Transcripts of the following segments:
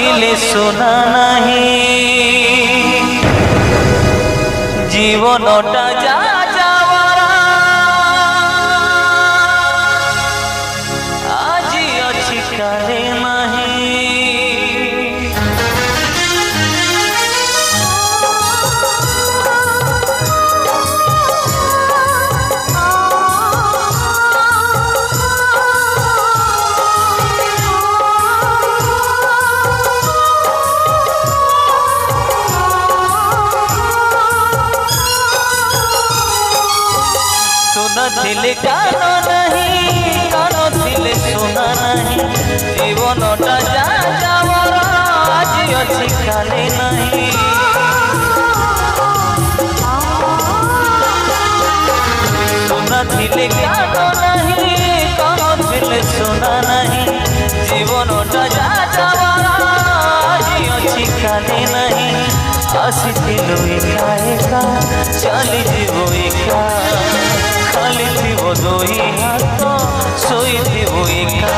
ଥିଲେ ସୁନା ନାହିଁ ଜୀବନଟା ଯା ଯାବରା ଆଜି ଅଛି କାଲି ନାହିଁ ଥିଲେ କାନ ନାହିଁ କାନ ଥିଲେ ସୁନା ନାହିଁ ଜୀବନଟା ଯା ଯାବରା ଆଜି ଅଛି କାଲି ନାହିଁ ସୁନା ଥିଲେ କାନ ନାହିଁ କାନ ଥିଲେ ସୁନା ନାହିଁ ଜୀବନଟା ଯା ଯାବରା ଆଜି ଅଛି କାଲି ନାହିଁ ଆସିଥିଲୁ ଏକା ଏକା ଚାଲିଯିବୁ ଏକା खाली थी दोई हाथ सोई थी एका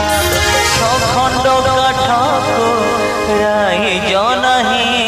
खंड काठ को राई जो नहीं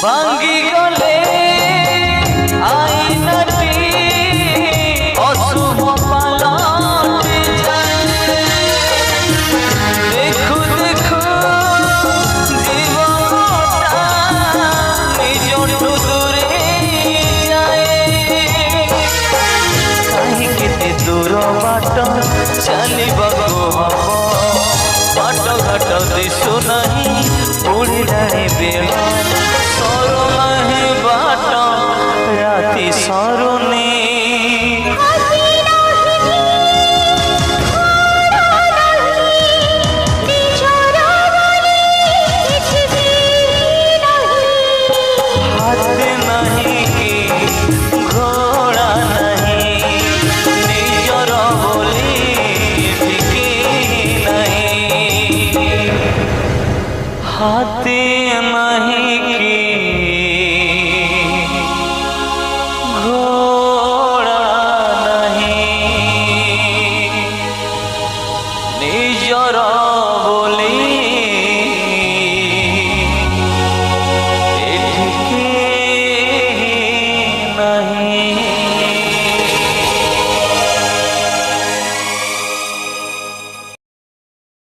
भांगी गले आईनाटी अशुभ पालटी जाए देखु देखु जीवनटा निजठु दूरे जाए कहीं केते दूर बाट चलिबाको हब बाट घाट दिशु नहीं उड़िलाणी बेला सरो नहीं बाट राति सरुनी हाथ नहीं कि घोड़ा नहीं निजर बोली ठिकी नहीं हाथ नहीं कि घोड़ा नहीं निजर